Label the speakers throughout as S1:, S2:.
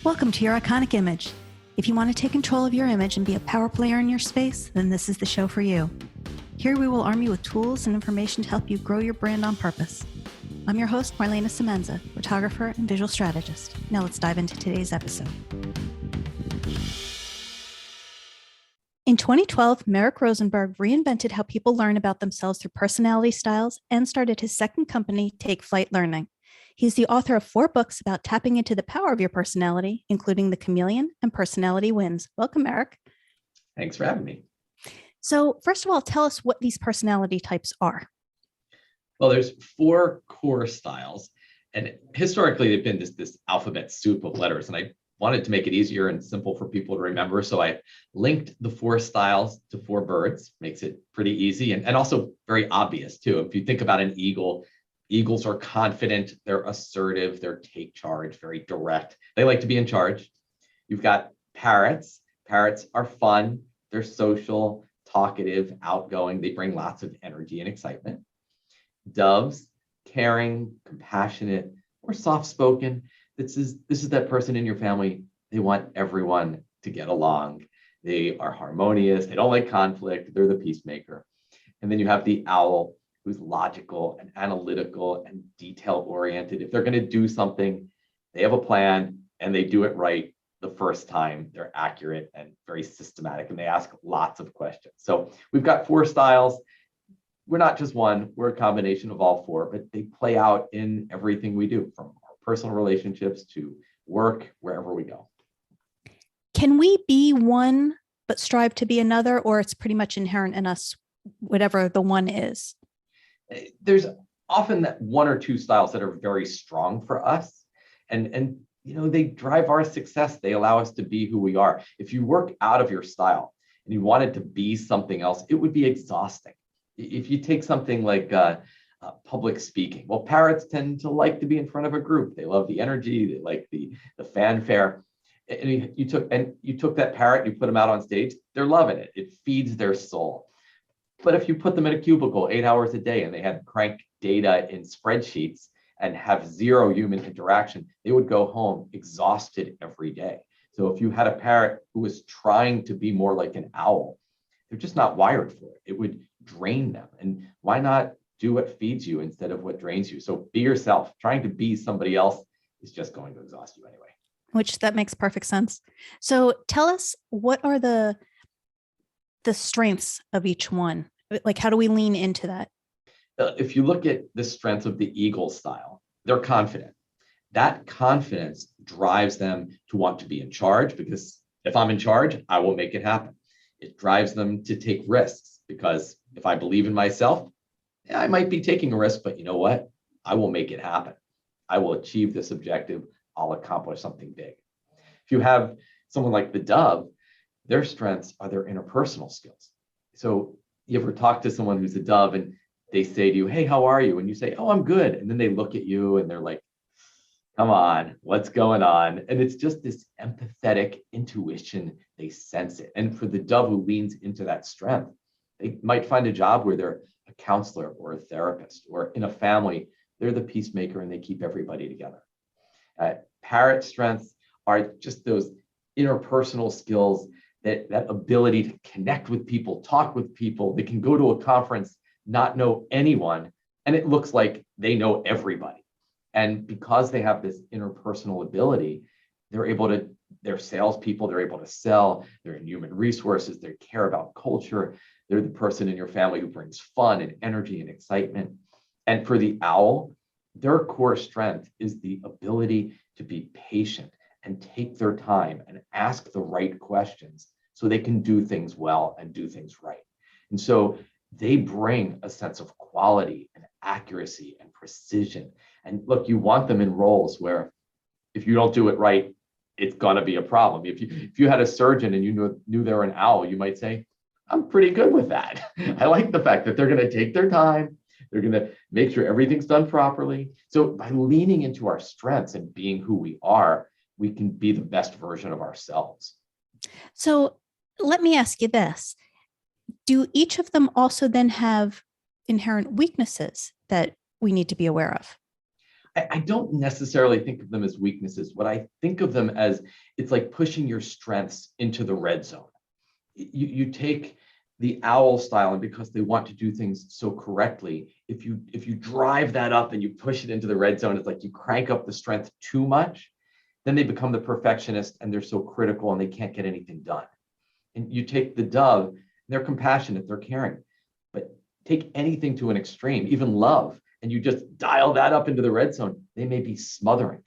S1: Welcome to your iconic image. If you want to take control of your image and be a power player in your space, then this is the show for you. Here we will arm you with tools and information to help you grow your brand on purpose. I'm your host, Marlana Semenza, photographer and visual strategist. Now let's dive into today's episode. In 2012, Merrick Rosenberg reinvented how people learn about themselves through personality styles and started his second company, Take Flight Learning. He's the author of 4 books about tapping into the power of your personality, including the Chameleon and Personality Wins. Welcome, Merrick.
S2: Thanks for having me.
S1: So first of all, tell us what these personality types are.
S2: Well, there's 4 core styles, and historically they've been this alphabet soup of letters, and I wanted to make it easier and simple for people to remember. So I linked the 4 styles to 4 birds, makes it pretty easy and also very obvious too. If you think about an eagle, eagles are confident, they're assertive, they're take charge, very direct. They like to be in charge. You've got parrots. Parrots are fun, they're social, talkative, outgoing. They bring lots of energy and excitement. Doves, caring, compassionate, or soft-spoken. This is that person in your family. They want everyone to get along. They are harmonious. They don't like conflict. They're the peacemaker. And then you have the owl, who's logical and analytical and detail-oriented. If they're going to do something, they have a plan and they do it right the first time. They're accurate and very systematic, and they ask lots of questions. So we've got 4 styles. We're not just one, we're a combination of all 4, but they play out in everything we do, from our personal relationships to work, wherever we go.
S1: Can we be one but strive to be another, or it's pretty much inherent in us, whatever the one is?
S2: There's often that 1 or 2 styles that are very strong for us, and they drive our success. They allow us to be who we are. If you work out of your style and you wanted to be something else, it would be exhausting. If you take something like public speaking, well, parrots tend to like to be in front of a group. They love the energy. They like the fanfare. And you took that parrot, you put them out on stage. They're loving it. It feeds their soul. But if you put them in a cubicle 8 hours a day and they had to crank data in spreadsheets and have 0 human interaction, they would go home exhausted every day. So if you had a parrot who was trying to be more like an owl, they're just not wired for it. It would drain them. And why not do what feeds you instead of what drains you? So be yourself. Trying to be somebody else is just going to exhaust you anyway.
S1: Which that makes perfect sense. So tell us, what are the strengths of each one? Like, how do we lean into that?
S2: If you look at the strengths of the eagle style, they're confident. That confidence drives them to want to be in charge, because if I'm in charge, I will make it happen. It drives them to take risks, because if I believe in myself, I might be taking a risk, but you know what? I will make it happen. I will achieve this objective. I'll accomplish something big. If you have someone like the dove, their strengths are their interpersonal skills. So you ever talk to someone who's a dove and they say to you, "Hey, how are you?" And you say, "Oh, I'm good." And then they look at you and they're like, "Come on, what's going on?" And it's just this empathetic intuition. They sense it. And for the dove who leans into that strength, they might find a job where they're a counselor or a therapist, or in a family, they're the peacemaker and they keep everybody together. Parrot strengths are just those interpersonal skills, that ability to connect with people, talk with people. They can go to a conference, not know anyone, and it looks like they know everybody. And because they have this interpersonal ability, they're salespeople, they're able to sell, they're in human resources, they care about culture. They're the person in your family who brings fun and energy and excitement. And for the owl, their core strength is the ability to be patient and take their time and ask the right questions so they can do things well and do things right. And so they bring a sense of quality and accuracy and precision. And look, you want them in roles where if you don't do it right, it's going to be a problem. If you had a surgeon and you knew they were an owl, you might say, "I'm pretty good with that." I like the fact that they're going to take their time. They're going to make sure everything's done properly. So by leaning into our strengths and being who we are, we can be the best version of ourselves.
S1: So let me ask you this. Do each of them also then have inherent weaknesses that we need to be aware of?
S2: I don't necessarily think of them as weaknesses. What I think of them as, it's like pushing your strengths into the red zone. You take the owl style, and because they want to do things so correctly, if you drive that up and you push it into the red zone, it's like you crank up the strength too much, then they become the perfectionist and they're so critical and they can't get anything done. And you take the dove, and they're compassionate, they're caring, but take anything to an extreme, even love, and you just dial that up into the red zone, they may be smothering.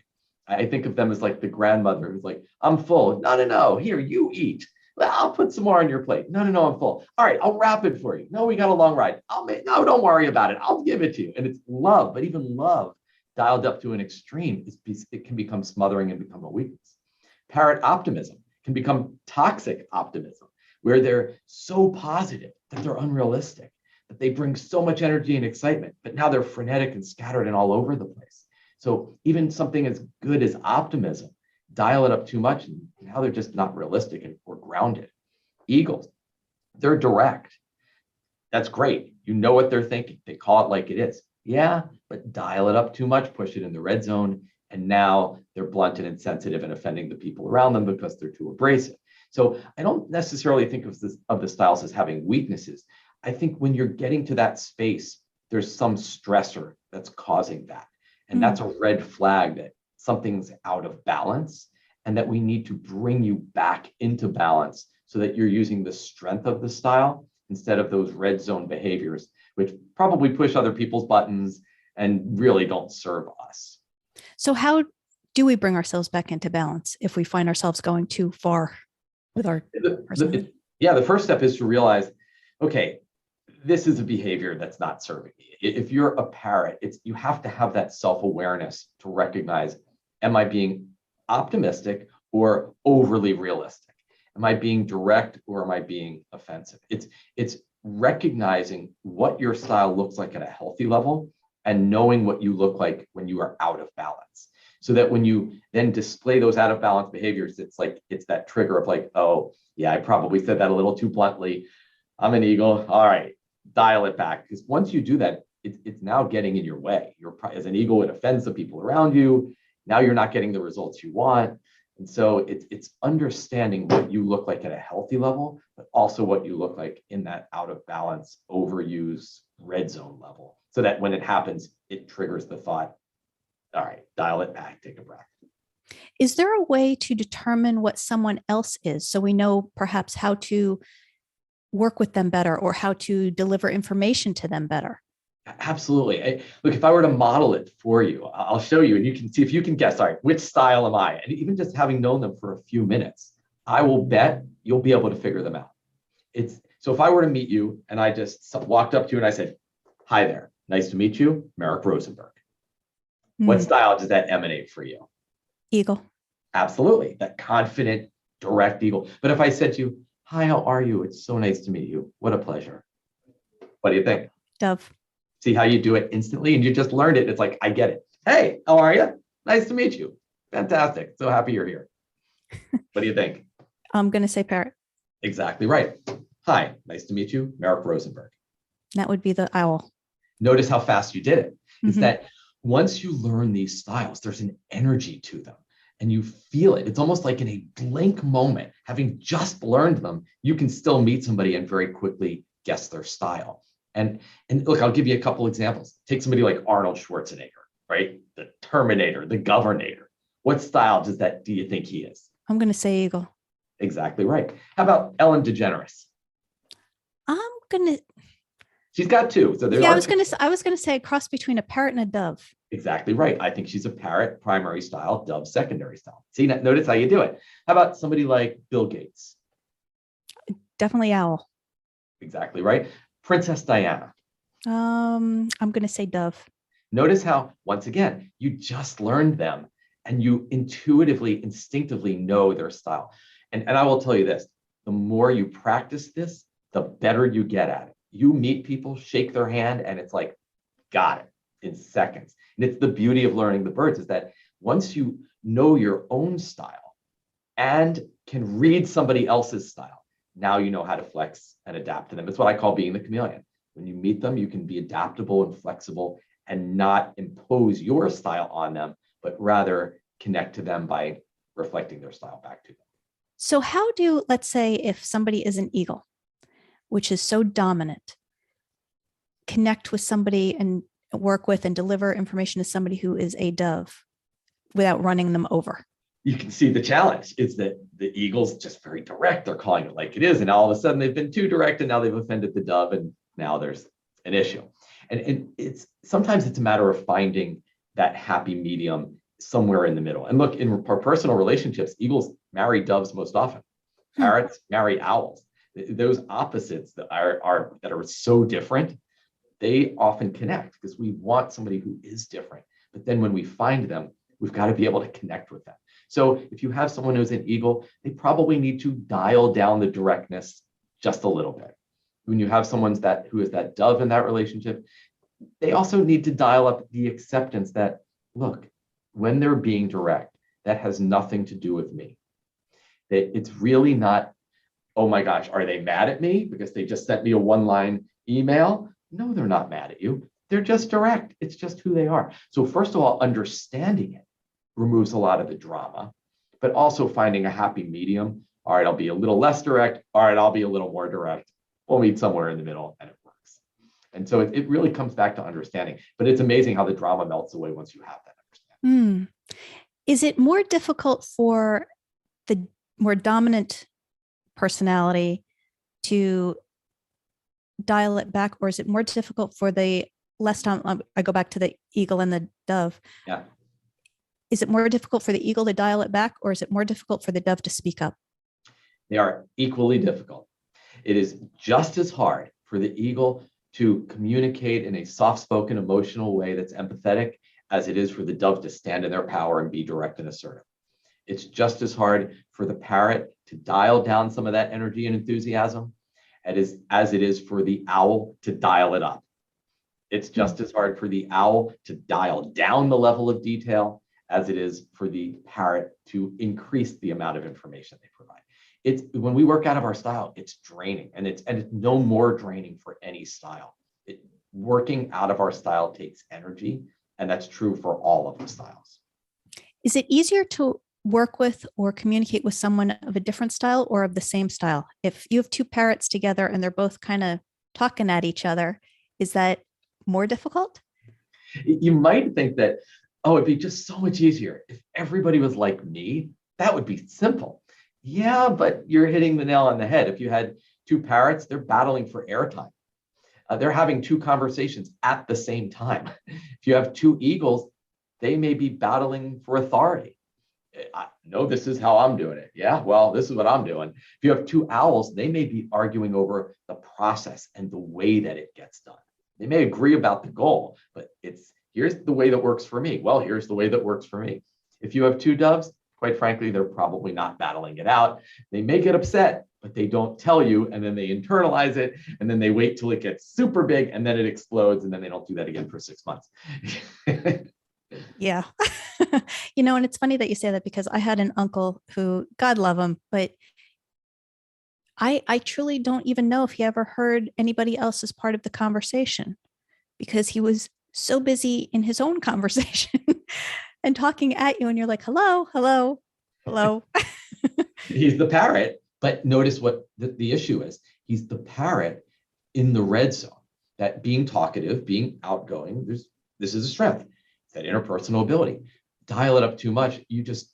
S2: I think of them as like the grandmother who's like, I'm full. No, no, no. Here, you eat. Well, I'll put some more on your plate. No, no, no, I'm full. All right, I'll wrap it for you. No, we got a long ride. No, don't worry about it. I'll give it to you. And it's love, but even love dialed up to an extreme, it can become smothering and become a weakness. Parrot optimism can become toxic optimism, where they're so positive that they're unrealistic, that they bring so much energy and excitement, but now they're frenetic and scattered and all over the place. So even something as good as optimism, dial it up too much, and now they're just not realistic or grounded. Eagles, they're direct. That's great. You know what they're thinking. They call it like it is. Yeah, but dial it up too much, push it in the red zone, and now they're blunt and insensitive and offending the people around them because they're too abrasive. So I don't necessarily think of the styles as having weaknesses. I think when you're getting to that space, there's some stressor that's causing that. And that's a red flag that something's out of balance and that we need to bring you back into balance so that you're using the strength of the style instead of those red zone behaviors, which probably push other people's buttons and really don't serve us.
S1: So how do we bring ourselves back into balance if we find ourselves going too far with our personality?
S2: The first step is to realize, okay, this is a behavior that's not serving me. If you're a parrot, you have to have that self-awareness to recognize, am I being optimistic or overly realistic? Am I being direct or am I being offensive? It's recognizing what your style looks like at a healthy level and knowing what you look like when you are out of balance. So that when you then display those out of balance behaviors, it's that trigger of like, oh, yeah, I probably said that a little too bluntly. I'm an eagle. All right, dial it back. Because once you do that, it's now getting in your way. As an eagle, it offends the people around you. Now you're not getting the results you want. And so it's understanding what you look like at a healthy level, but also what you look like in that out of balance, overused red zone level. So that when it happens, it triggers the thought, all right, dial it back, take a breath.
S1: Is there a way to determine what someone else is so we know perhaps how to work with them better or how to deliver information to them better?
S2: Absolutely. Look, if I were to model it for you, I'll show you and you can see if you can guess, all right, which style am I? And even just having known them for a few minutes, I will bet you'll be able to figure them out. So if I were to meet you and I just walked up to you and I said, hi there, nice to meet you, Merrick Rosenberg. What style does that emanate for you?
S1: Eagle.
S2: Absolutely. That confident, direct eagle. But if I said to you, hi, how are you? It's so nice to meet you. What a pleasure. What do you think?
S1: Dove.
S2: See how you do it instantly and you just learned it. It's like, I get it. Hey, how are you? Nice to meet you. Fantastic. So happy you're here. What do you think?
S1: I'm going to say Parrot.
S2: Exactly right. Hi, nice to meet you, Merrick Rosenberg.
S1: That would be the owl.
S2: Notice how fast you did it. It's that once you learn these styles, there's an energy to them and you feel it. It's almost like in a blink moment, having just learned them, you can still meet somebody and very quickly guess their style. And look, I'll give you a couple examples. Take somebody like Arnold Schwarzenegger, right? The Terminator, the Governator. What style do you think he is?
S1: I'm going to say Eagle.
S2: Exactly right. How about Ellen DeGeneres? She's got two. So
S1: I was going to say a cross between a parrot and a dove.
S2: Exactly right. I think she's a parrot primary style, dove secondary style. See, notice how you do it. How about somebody like Bill Gates?
S1: Definitely owl.
S2: Exactly right. Princess Diana.
S1: I'm going to say dove.
S2: Notice how, once again, you just learned them and you intuitively, instinctively know their style. And I will tell you this, the more you practice this, the better you get at it. You meet people, shake their hand, and it's like, got it in seconds. And it's the beauty of learning the birds is that once you know your own style and can read somebody else's style, now you know how to flex and adapt to them. It's what I call being the chameleon. When you meet them, you can be adaptable and flexible and not impose your style on them, but rather connect to them by reflecting their style back to them.
S1: So how do, let's say, if somebody is an eagle, which is so dominant, connect with somebody and work with and deliver information to somebody who is a dove without running them over?
S2: You can see the challenge is that the eagle's just very direct. They're calling it like it is. And all of a sudden they've been too direct and now they've offended the dove and now there's an issue. And it's sometimes it's a matter of finding that happy medium somewhere in the middle. And look, in our personal relationships, eagles marry doves most often. Parrots marry owls. Those opposites that are so different, they often connect because we want somebody who is different. But then when we find them, we've got to be able to connect with them. So if you have someone who's an eagle, they probably need to dial down the directness just a little bit. When you have someone who is that dove in that relationship, they also need to dial up the acceptance that, look, when they're being direct, that has nothing to do with me. That it's really not, oh my gosh, are they mad at me because they just sent me a one-line email? No, they're not mad at you. They're just direct. It's just who they are. So first of all, understanding it removes a lot of the drama, but also finding a happy medium. All right, I'll be a little less direct. All right, I'll be a little more direct. We'll meet somewhere in the middle and it works. And so it really comes back to understanding, but it's amazing how the drama melts away once you have that understanding.
S1: Is it more difficult for the more dominant personality to dial it back, or is it more difficult for the less dominant? I go back to the eagle and the dove.
S2: Yeah.
S1: Is it more difficult for the eagle to dial it back, or is it more difficult for the dove to speak up?
S2: They are equally difficult. It is just as hard for the eagle to communicate in a soft-spoken, emotional way that's empathetic as it is for the dove to stand in their power and be direct and assertive. It's just as hard for the parrot to dial down some of that energy and enthusiasm as it is for the owl to dial it up. It's just as hard for the owl to dial down the level of detail as it is for the parrot to increase the amount of information they provide. It's when we work out of our style, it's draining, and it's no more draining for any style. Working out of our style takes energy, and that's true for all of the styles.
S1: Is it easier to work with or communicate with someone of a different style or of the same style? If you have two parrots together and they're both kind of talking at each other, is that more difficult?
S2: You might think that, oh, it'd be just so much easier if everybody was like me. That would be simple. Yeah, but you're hitting the nail on the head. If you had two parrots, they're battling for airtime. They're having two conversations at the same time. If you have two eagles, they may be battling for authority. No, this is how I'm doing it. Yeah, well, this is what I'm doing. If you have two owls, they may be arguing over the process and the way that it gets done. They may agree about the goal, but here's the way that works for me. Well, here's the way that works for me. If you have two doves, quite frankly, they're probably not battling it out. They may get upset, but they don't tell you, and then they internalize it, and then they wait till it gets super big, and then it explodes, and then they don't do that again for 6 months.
S1: Yeah. And it's funny that you say that, because I had an uncle who, God love him, but I truly don't even know if he ever heard anybody else as part of the conversation, because he was so busy in his own conversation and talking at you, and you're like, hello, hello, hello.
S2: He's the parrot, but notice what the issue is. He's the parrot in the red zone. That being talkative, being outgoing, this is a strength. It's that interpersonal ability. Dial it up too much, you just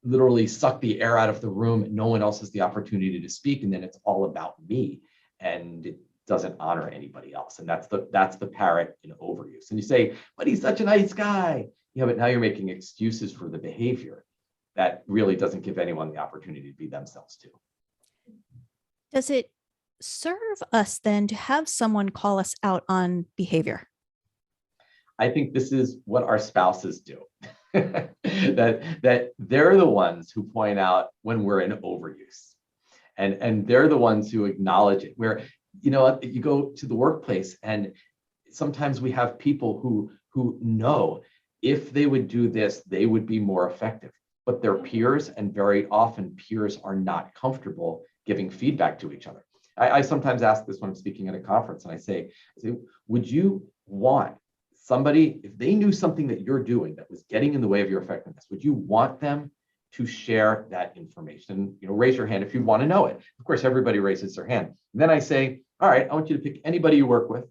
S2: literally suck the air out of the room. No one else has the opportunity to speak, and then it's all about me, and it doesn't honor anybody else. And that's the parrot in overuse. And you say, but he's such a nice guy. Yeah, but now you're making excuses for the behavior that really doesn't give anyone the opportunity to be themselves too.
S1: Does it serve us then to have someone call us out on behavior?
S2: I think this is what our spouses do. that they're the ones who point out when we're in overuse. And they're the ones who acknowledge it. Where, you go to the workplace, and sometimes we have people who know if they would do this, they would be more effective. But they're peers, and very often peers are not comfortable giving feedback to each other. I sometimes ask this when I'm speaking at a conference, and I say, would you want somebody, if they knew something that you're doing that was getting in the way of your effectiveness, would you want them to share that information? Raise your hand if you want to know it. Of course, everybody raises their hand. And then I say, all right, I want you to pick anybody you work with,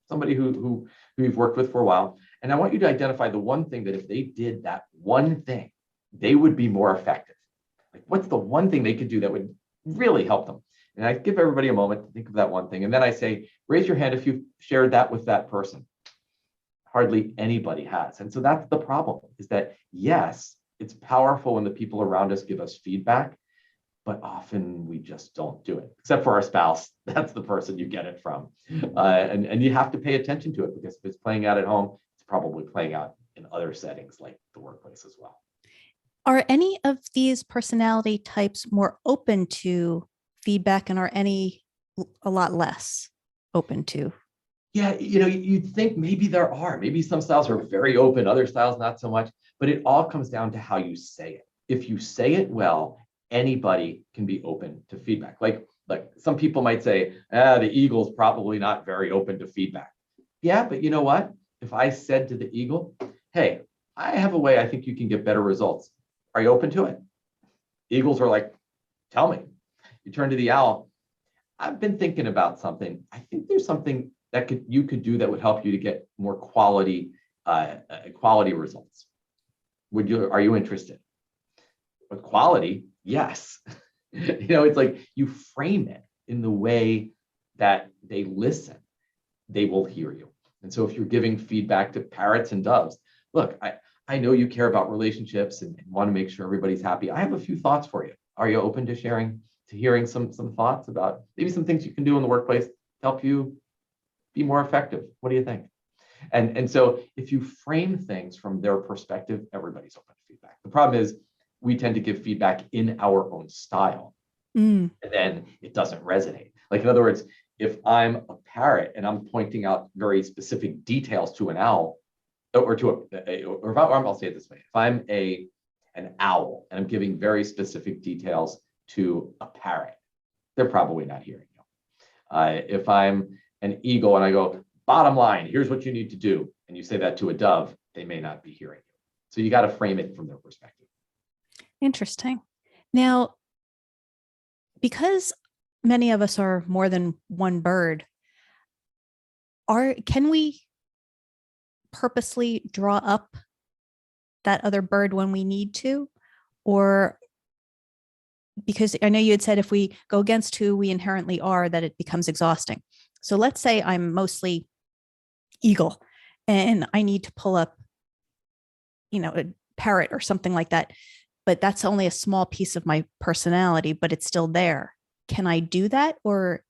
S2: somebody who you've worked with for a while. And I want you to identify the one thing that if they did that one thing, they would be more effective. Like, what's the one thing they could do that would really help them? And I give everybody a moment to think of that one thing. And then I say, raise your hand if you've shared that with that person. Hardly anybody has. And so that's the problem, is that, yes, it's powerful when the people around us give us feedback, but often we just don't do it, except for our spouse. That's the person you get it from. And you have to pay attention to it, because if it's playing out at home, it's probably playing out in other settings like the workplace as well.
S1: Are any of these personality types more open to feedback, and are any a lot less open to?
S2: Yeah, you'd think maybe there are. Maybe some styles are very open, other styles not so much, but it all comes down to how you say it. If you say it well, anybody can be open to feedback. Like some people might say, the eagle's probably not very open to feedback. Yeah, but you know what? If I said to the eagle, hey, I have a way I think you can get better results. Are you open to it? Eagles are like, tell me. You turn to the owl. I've been thinking about something. I think there's something that you could do that would help you to get more quality results. Are you interested? With quality, yes. It's like you frame it in the way that they listen, they will hear you. And so if you're giving feedback to parrots and doves, look, I know you care about relationships and want to make sure everybody's happy. I have a few thoughts for you. Are you open to hearing some thoughts about maybe some things you can do in the workplace to help you be more effective? What do you think? And so if you frame things from their perspective, everybody's open to feedback. The problem is we tend to give feedback in our own style, and then it doesn't resonate. Like, in other words, if I'm a parrot and I'm pointing out very specific details to an owl, I'll say it this way: if I'm an owl and I'm giving very specific details to a parrot, they're probably not hearing you. If I'm an eagle and I go, bottom line, here's what you need to do, and you say that to a dove, they may not be hearing you. So you got to frame it from their perspective.
S1: Interesting. Now, because many of us are more than one bird, can we purposely draw up that other bird when we need to? Or, because I know you had said if we go against who we inherently are, that it becomes exhausting. So let's say I'm mostly eagle and I need to pull up, a parrot or something like that, but that's only a small piece of my personality, but it's still there. Can I do that? Or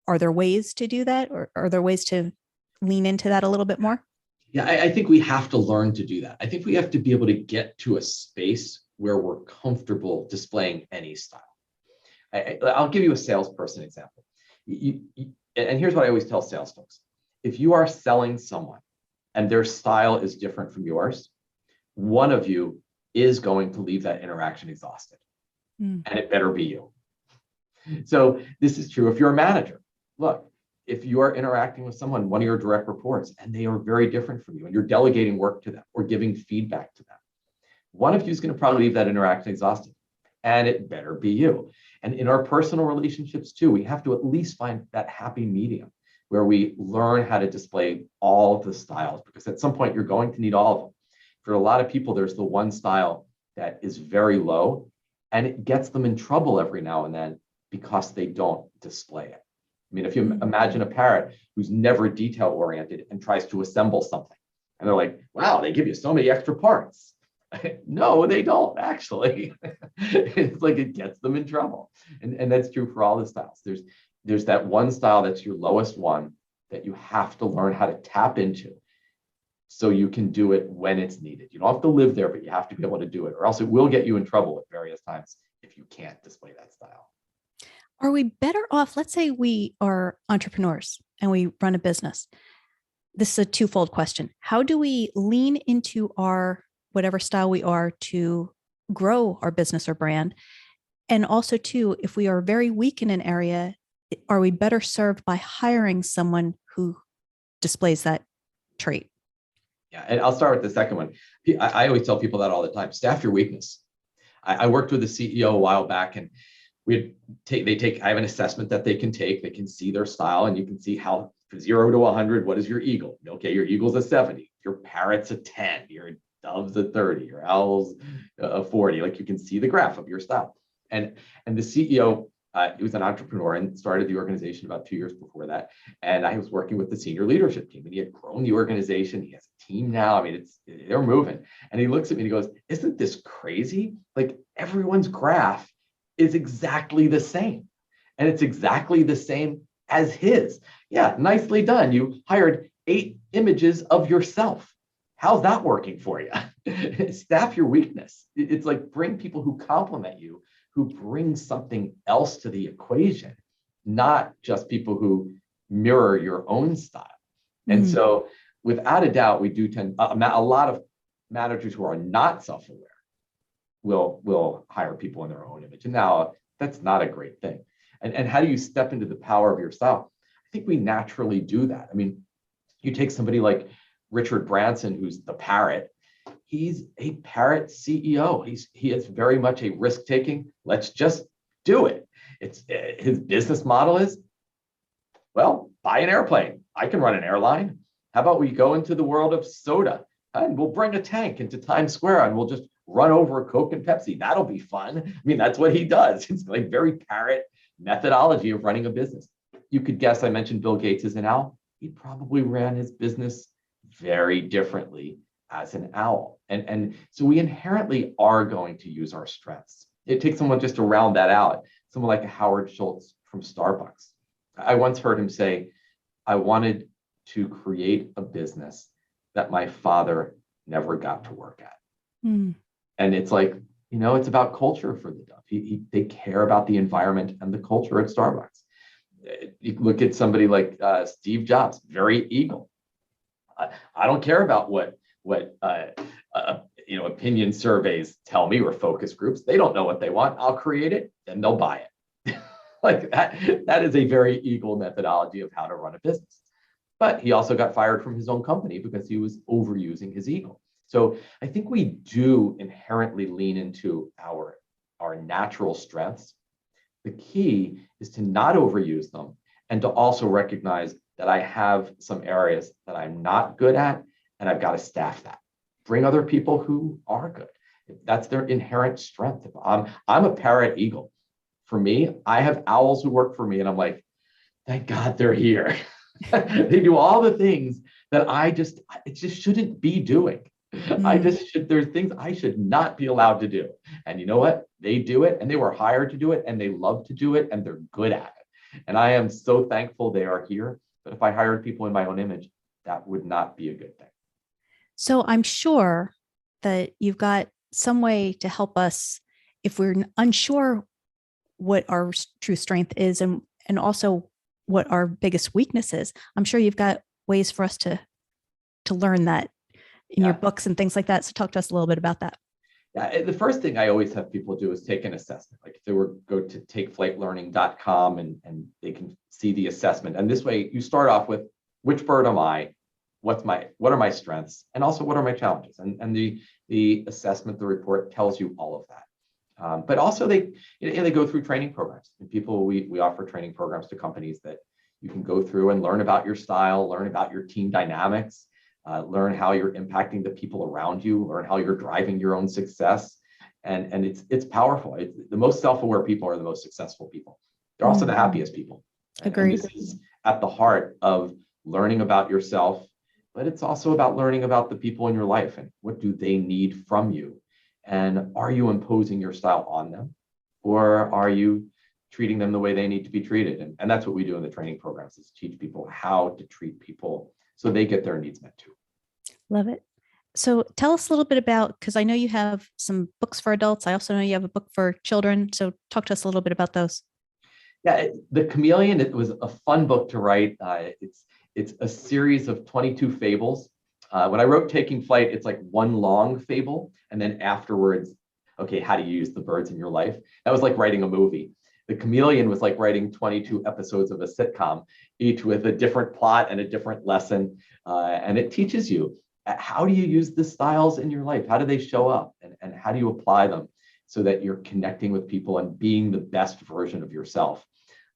S1: are there ways to do that? Or are there ways to lean into that a little bit more?
S2: Yeah, I think we have to learn to do that. I think we have to be able to get to a space where we're comfortable displaying any style. I'll give you a salesperson example. And here's what I always tell sales folks. If you are selling someone and their style is different from yours, one of you is going to leave that interaction exhausted. And it better be you. So this is true if you're a manager. Look, if you are interacting with someone, one of your direct reports, and they are very different from you, and you're delegating work to them or giving feedback to them, one of you is going to probably leave that interaction exhausted, and it better be you. And in our personal relationships too, we have to at least find that happy medium where we learn how to display all of the styles, because at some point you're going to need all of them. For a lot of people, there's the one style that is very low, and it gets them in trouble every now and then because they don't display it. I mean, if you imagine a parrot who's never detail oriented and tries to assemble something, and they're like, wow, they give you so many extra parts. No, they don't actually. It's like it gets them in trouble. And that's true for all the styles. There's that one style that's your lowest one that you have to learn how to tap into so you can do it when it's needed. You don't have to live there, but you have to be able to do it, or else it will get you in trouble at various times if you can't display that style.
S1: Are we better off? Let's say we are entrepreneurs and we run a business. This is a twofold question. How do we lean into our whatever style we are to grow our business or brand? And also, too, if we are very weak in an area, are we better served by hiring someone who displays that trait?
S2: Yeah, and I'll start with the second one. I always tell people that all the time. Staff your weakness. I worked with a CEO a while back, and I have an assessment that they can take. They can see their style, and you can see how from 0 to 100, what is your eagle? Okay, your eagle's a 70, your parrot's a 10, your dove's a 30, your owl's a 40. Like, you can see the graph of your style. And the CEO, he was an entrepreneur and started the organization about 2 years before that. And I was working with the senior leadership team, and he had grown the organization. He has a team now. I mean, they're moving. And he looks at me and he goes, "Isn't this crazy? Like, everyone's graph is exactly the same. And it's exactly the same as his." Yeah, nicely done. You hired 8 images of yourself. How's that working for you? Staff your weakness. It's like, bring people who complement you, who bring something else to the equation, not just people who mirror your own style. And so, without a doubt, we do tend, a lot of managers who are not self-aware will hire people in their own image. And now, that's not a great thing. And how do you step into the power of yourself? I think we naturally do that. I mean, you take somebody like Richard Branson, who's the Parrot. He's a Parrot CEO. He is very much a risk-taking, let's just do it. It's his business model is, well, buy an airplane. I can run an airline. How about we go into the world of soda, and we'll bring a tank into Times Square, and we'll just run over Coke and Pepsi. That'll be fun. I mean, that's what he does. It's like very Parrot methodology of running a business. You could guess I mentioned Bill Gates as an owl. He probably ran his business very differently as an owl. And so we inherently are going to use our strengths. It takes someone just to round that out, someone like a Howard Schultz from Starbucks. I once heard him say, "I wanted to create a business that my father never got to work at." And it's like, it's about culture for the Dove. They care about the environment and the culture at Starbucks. You look at somebody like Steve Jobs, very eagle. I don't care about what opinion surveys tell me, or focus groups. They don't know what they want. I'll create it, then they'll buy it. Like that is a very eagle methodology of how to run a business. But he also got fired from his own company because he was overusing his eagle. So I think we do inherently lean into our natural strengths. The key is to not overuse them, and to also recognize that I have some areas that I'm not good at, and I've got to staff that. Bring other people who are good. That's their inherent strength. If I'm a Parrot eagle. For me, I have owls who work for me, and I'm like, thank God they're here. They do all the things that it just shouldn't be doing. There's things I should not be allowed to do. And you know what? They do it, and they were hired to do it, and they love to do it, and they're good at it. And I am so thankful they are here. But if I hired people in my own image, that would not be a good thing.
S1: So I'm sure that you've got some way to help us if we're unsure what our true strength is, and also what our biggest weakness is. I'm sure you've got ways for us to learn that in your books and things like that. So talk to us a little bit about that.
S2: Yeah, the first thing I always have people do is take an assessment. Like, if they were go to takeflightlearning.com and they can see the assessment. And this way you start off with, which bird am I? What are my strengths? And also, what are my challenges? And the assessment, the report tells you all of that. But also they go through training programs. And we offer training programs to companies that you can go through and learn about your style, learn about your team dynamics, learn how you're impacting the people around you, learn how you're driving your own success. And it's powerful. The most self-aware people are the most successful people. They're also the happiest people.
S1: Agreed.
S2: And this is at the heart of learning about yourself, but it's also about learning about the people in your life and what do they need from you. And are you imposing your style on them, or are you treating them the way they need to be treated? And that's what we do in the training programs, is teach people how to treat people so they get their needs met too.
S1: Love it. So tell us a little bit about, because I know you have some books for adults. I also know you have a book for children. So talk to us a little bit about those.
S2: Yeah, The Chameleon, it was a fun book to write. It's a series of 22 fables. When I wrote Taking Flight, it's like one long fable. And then afterwards, okay, how do you use the birds in your life? That was like writing a movie. The Chameleon was like writing 22 episodes of a sitcom, each with a different plot and a different lesson. And it teaches you, how do you use the styles in your life? How do they show up? And how do you apply them so that you're connecting with people and being the best version of yourself?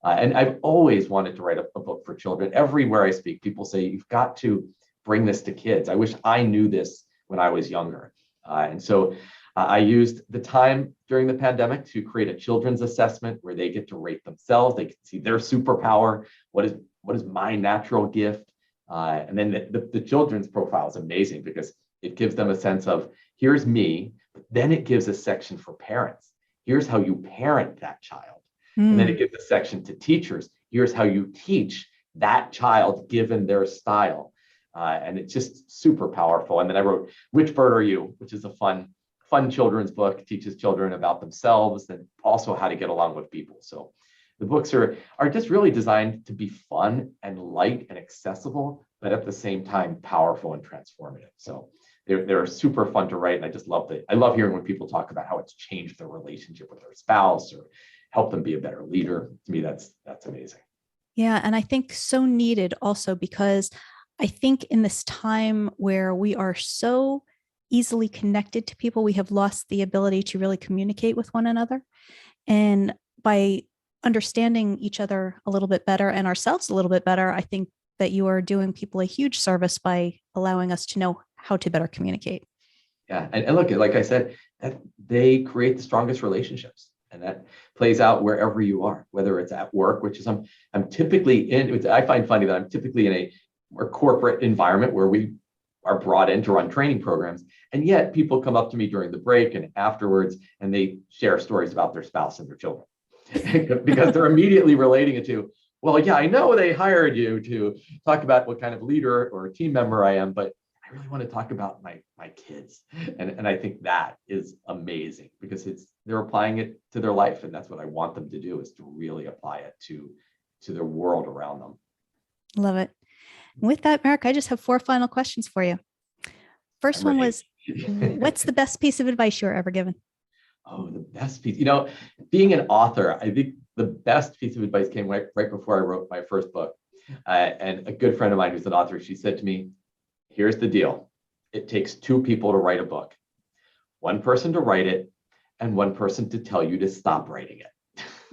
S2: And I've always wanted to write a book for children. Everywhere I speak, people say, you've got to bring this to kids. I wish I knew this when I was younger. And so I used the time during the pandemic to create a children's assessment where they get to rate themselves. They can see their superpower. What is my natural gift? And then the children's profile is amazing because it gives them a sense of, here's me, but then it gives a section for parents. Here's how you parent that child. And then it gives a section to teachers. Here's how you teach that child given their style. And it's just super powerful. And then I wrote Which Bird Are You?, which is a fun children's book, teaches children about themselves and also how to get along with people. So the books are just really designed to be fun and light and accessible, but at the same time, powerful and transformative. So they're super fun to write. And I just I love hearing when people talk about how it's changed their relationship with their spouse or help them be a better leader. To me, that's amazing.
S1: Yeah. And I think so needed also, because I think in this time where we are so easily connected to people, we have lost the ability to really communicate with one another. And by understanding each other a little bit better and ourselves a little bit better, I think that you are doing people a huge service by allowing us to know how to better communicate.
S2: Yeah. And look, like I said, that they create the strongest relationships. And that plays out wherever you are, whether it's at work, which is I'm typically in. I find funny that I'm typically in a more corporate environment where we are brought in to run training programs, and yet people come up to me during the break and afterwards, and they share stories about their spouse and their children because they're immediately relating it to, well, yeah, I know they hired you to talk about what kind of leader or team member I am, but I really want to talk about my kids. And I think that is amazing because they're applying it to their life. And that's what I want them to do, is to really apply it to their world around them.
S1: Love it. With that, Merrick, I just have 4 final questions for you. First one was, what's the best piece of advice you were ever given?
S2: Oh, the best piece. Being an author, I think the best piece of advice came right before I wrote my first book. And a good friend of mine who's an author, she said to me, here's the deal. It takes 2 people to write a book. 1 person to write it and 1 person to tell you to stop writing it.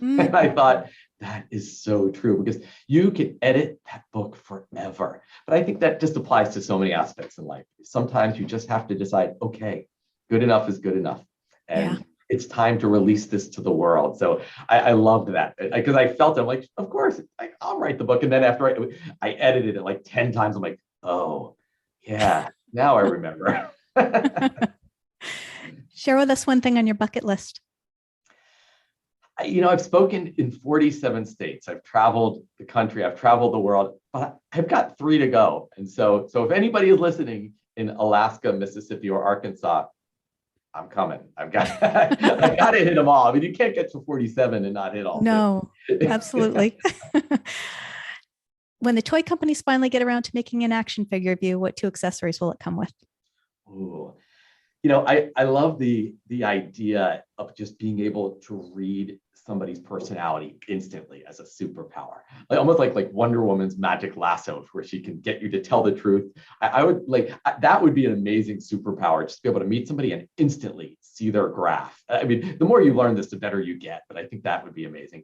S2: And I thought, that is so true, because you can edit that book forever. But I think that just applies to so many aspects in life. Sometimes you just have to decide, okay, good enough is good enough. And it's time to release this to the world. So I loved that, because I felt it. I'm like, of course, I'll write the book. And then after I edited it like 10 times, I'm like, oh, yeah, now I remember.
S1: Share with us one thing on your bucket list.
S2: I've spoken in 47 states. I've traveled the country. I've traveled the world, but I've got 3 to go. And so if anybody is listening in Alaska, Mississippi, or Arkansas, I'm coming. I've got to hit them all. I mean, you can't get to 47 and not hit all.
S1: No, absolutely. When the toy companies finally get around to making an action figure of you, what 2 accessories will it come with?
S2: Ooh. I love the idea of just being able to read somebody's personality instantly as a superpower, almost like Wonder Woman's magic lasso, where she can get you to tell the truth. I would that would be an amazing superpower, just to be able to meet somebody and instantly see their graph. I mean, the more you learn this, the better you get, but I think that would be amazing.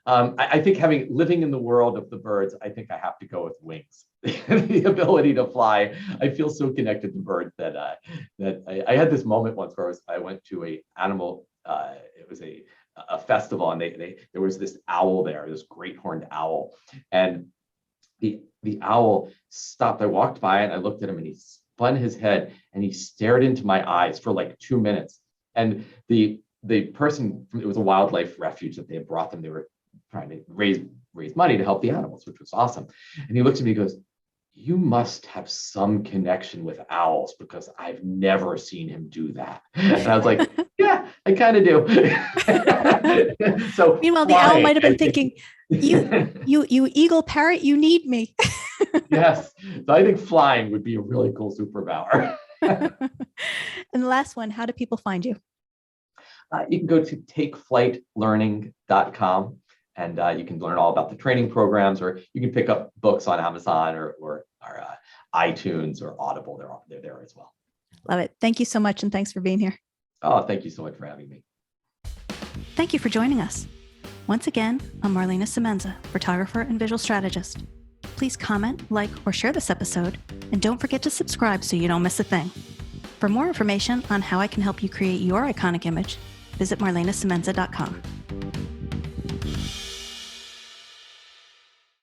S2: I think living in the world of the birds, I think I have to go with wings. The ability to fly. I feel so connected to birds that I had this moment once where I went to a animal. It was a festival, and there was this owl there, this great horned owl, and the owl stopped. I walked by and I looked at him, and he spun his head and he stared into my eyes for like 2 minutes. And the person, it was a wildlife refuge that they had brought them. They were trying to raise money to help the animals, which was awesome. And he looks at me and goes, you must have some connection with owls, because I've never seen him do that. And I was like, yeah, I kind of do. So
S1: meanwhile, the owl might have been thinking, you eagle parrot, you need me.
S2: Yes. So I think flying would be a really cool superpower.
S1: And the last one, how do people find you?
S2: You can go to takeflightlearning.com. And you can learn all about the training programs, or you can pick up books on Amazon or iTunes or Audible, they're there as well.
S1: Love it. Thank you so much. And thanks for being here.
S2: Oh, thank you so much for having me.
S1: Thank you for joining us. Once again, I'm Marlana Semenza, photographer and visual strategist. Please comment, like, or share this episode, and don't forget to subscribe so you don't miss a thing. For more information on how I can help you create your iconic image, visit marlanasemenza.com.